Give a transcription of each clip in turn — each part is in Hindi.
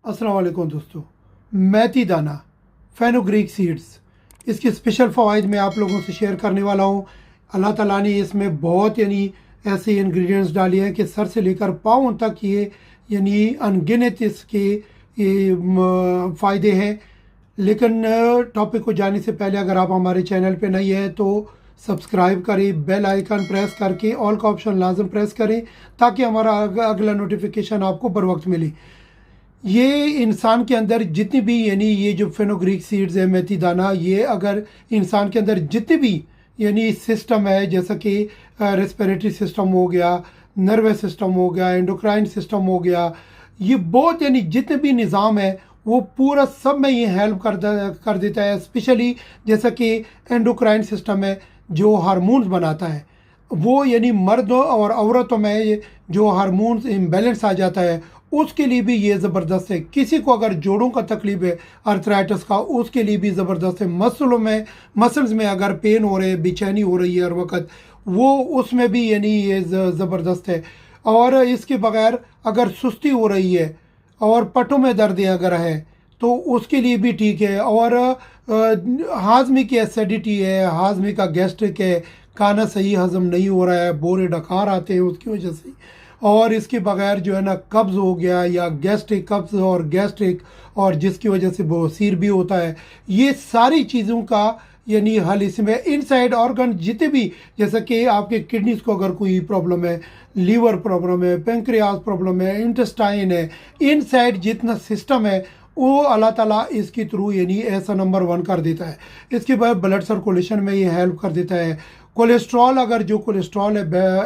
अस्सलाम वालेकुम दोस्तों। मेथी दाना फेनुग्रीक सीड्स, इसके स्पेशल फ़वाइद मैं आप लोगों से शेयर करने वाला हूँ। अल्लाह ताला ने इसमें बहुत ऐसे इंग्रेडिएंट्स डाले हैं कि सर से लेकर पाँव तक ये अनगिनत इसके फ़ायदे हैं। लेकिन टॉपिक को जाने से पहले अगर आप हमारे चैनल पे नए हैं तो सब्सक्राइब करें, बेल आइकन प्रेस करके ऑल का ऑप्शन लाजम प्रेस करें ताकि हमारा अगला नोटिफिकेशन आपको बर वक्त मिले। ये इंसान के अंदर जितनी भी ये जो फेनुग्रीक सीड्स है, मेथी दाना, ये अगर इंसान के अंदर जितने भी सिस्टम है, जैसा कि रेस्पिरेटरी सिस्टम हो गया, नर्वस सिस्टम हो गया, एंडोक्राइन सिस्टम हो गया, ये बहुत जितने भी निज़ाम है वो पूरा सब में ये हेल्प कर देता है। स्पेशली जैसा कि एंडोक्राइन सिस्टम है जो हार्मोन्स बनाता है, वो मर्दों और औरतों में ये जो हार्मोन्स इम्बैलेंस आ जाता है उसके लिए भी ये ज़बरदस्त है। किसी को अगर जोड़ों का तकलीफ है, अर्थराइटिस का, उसके लिए भी ज़बरदस्त है। मसल्स में अगर पेन हो रहे, बेचैनी हो रही है हर वक्त, वो उसमें भी ये ज़बरदस्त है। और इसके बगैर अगर सुस्ती हो रही है और पटों में दर्द अगर है तो उसके लिए भी ठीक है। और हाजमे की एसिडिटी है, हाजमे का गैस्ट्रिक है, खाना सही हज़म नहीं हो रहा है, बोरे डकार आते हैं उसकी वजह से, और इसके बगैर जो है ना कब्ज़ हो गया या गैस्ट्रिक कब्ज़ और गैस्ट्रिक, और जिसकी वजह से बवासीर भी होता है, ये सारी चीज़ों का हल इसमें। इनसाइड ऑर्गन जितने भी, जैसा कि आपके किडनीज को अगर कोई प्रॉब्लम है, लीवर प्रॉब्लम है, पेंक्रियाज प्रॉब्लम है, इंटेस्टाइन है, इनसाइड जितना सिस्टम है वो अल्लाह ताला इसके थ्रू ऐसा नंबर 1 कर देता है। इसके बाद ब्लड सर्कुलेशन में ये हेल्प कर देता है। कोलेस्ट्रॉल, अगर जो कोलेस्ट्रॉल है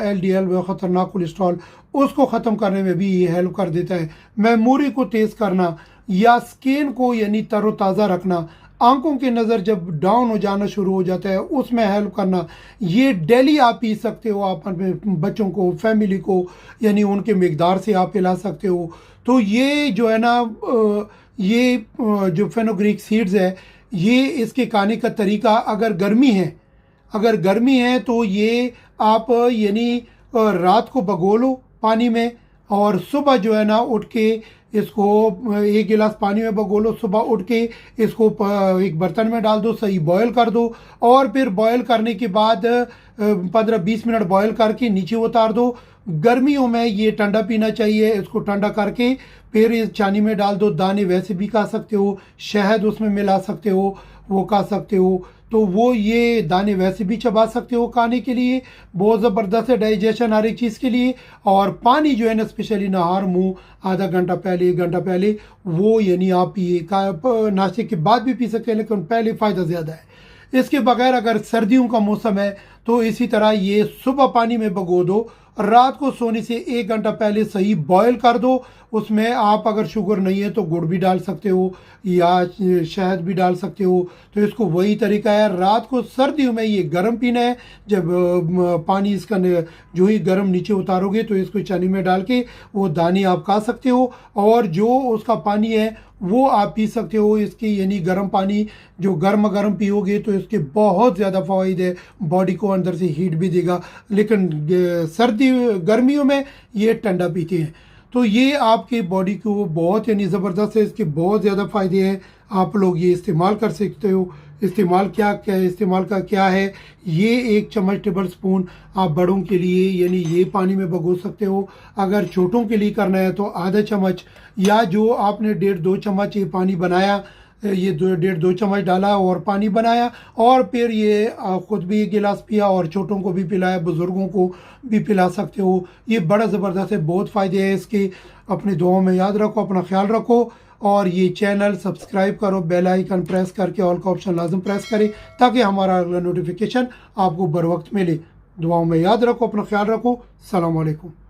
एलडीएल वो ख़तरनाक कोलेस्ट्रॉल, उसको ख़त्म करने में भी ये हेल्प कर देता है। मेमोरी को तेज़ करना या स्किन को तरोताज़ा रखना, आंखों की नज़र जब डाउन हो जाना शुरू हो जाता है उसमें हेल्प करना। ये डेली आप पी सकते हो, आप अपने बच्चों को, फैमिली को उनके मिकदार से आप पिला सकते हो। तो ये जो है ना ये जो फेनुग्रीक सीड्स है, ये इसके खाने का तरीका, अगर गर्मी है तो ये आप रात को भगो लो पानी में, और सुबह जो है ना उठ के इसको 1 गिलास पानी में भगो लो, सुबह उठ के इसको एक बर्तन में डाल दो, सही बॉयल कर दो, और फिर बॉयल करने के बाद 15-20 मिनट बॉयल करके नीचे उतार दो। गर्मियों में ये ठंडा पीना चाहिए। इसको ठंडा करके फिर इस चानी में डाल दो। दाने वैसे भी खा सकते हो, शहद उसमें मिला सकते हो, वो खा सकते हो। तो वो ये दाने वैसे भी चबा सकते हो खाने के लिए, बहुत ज़बरदस्त है डाइजेशन हर एक चीज़ के लिए। और पानी जो है ना, स्पेशली नहार मुँह आधा घंटा पहले, 1 घंटा पहले, वो आप पिए। नाश्ते के बाद भी पी सकते हैं लेकिन पहले फ़ायदा ज़्यादा है। इसके बगैर अगर सर्दियों का मौसम है तो इसी तरह ये सुबह पानी में भगो दो, रात को सोने से 1 घंटा पहले सही बॉयल कर दो। उसमें आप अगर शुगर नहीं है तो गुड़ भी डाल सकते हो या शहद भी डाल सकते हो। तो इसको वही तरीका है। रात को सर्दियों में ये गर्म पीना है। जब पानी इसका जो ही गर्म नीचे उतारोगे तो इसको चानी में डाल के वो दाने आप खा सकते हो, और जो उसका पानी है वो आप पी सकते हो। इसकी गर्म पानी जो गर्म पियोगे तो इसके बहुत ज़्यादा फ़वाइद है, बॉडी को अंदर से हीट भी देगा। लेकिन गर्मियों में ये ठंडा पीते हैं तो ये आपकी बॉडी को बहुत ज़बरदस्त है। इसके बहुत ज़्यादा फ़ायदे हैं। आप लोग ये इस्तेमाल कर सकते हो। इस्तेमाल का क्या है, ये 1 चम्मच टेबल स्पून आप बड़ों के लिए ये पानी में भगो सकते हो। अगर छोटों के लिए करना है तो आधा चम्मच, या जो आपने 1.5-2 चम्मच ये पानी बनाया, ये 1.5-2 चम्मच डाला और पानी बनाया, और फिर ये ख़ुद भी 1 गिलास पिया और छोटों को भी पिलाया, बुज़ुर्गों को भी पिला सकते हो। ये बड़ा ज़बरदस्त है, बहुत फ़ायदे हैं इसके। अपने दुआओं में याद रखो, अपना ख्याल रखो, और ये चैनल सब्सक्राइब करो, बेल आइकन प्रेस करके ऑल का ऑप्शन लाजम प्रेस करें ताकि हमारा अगला नोटिफिकेशन आपको बर वक्त मिले। दुआओं में याद रखो, अपना ख्याल रखो। सलाम अलैकुम।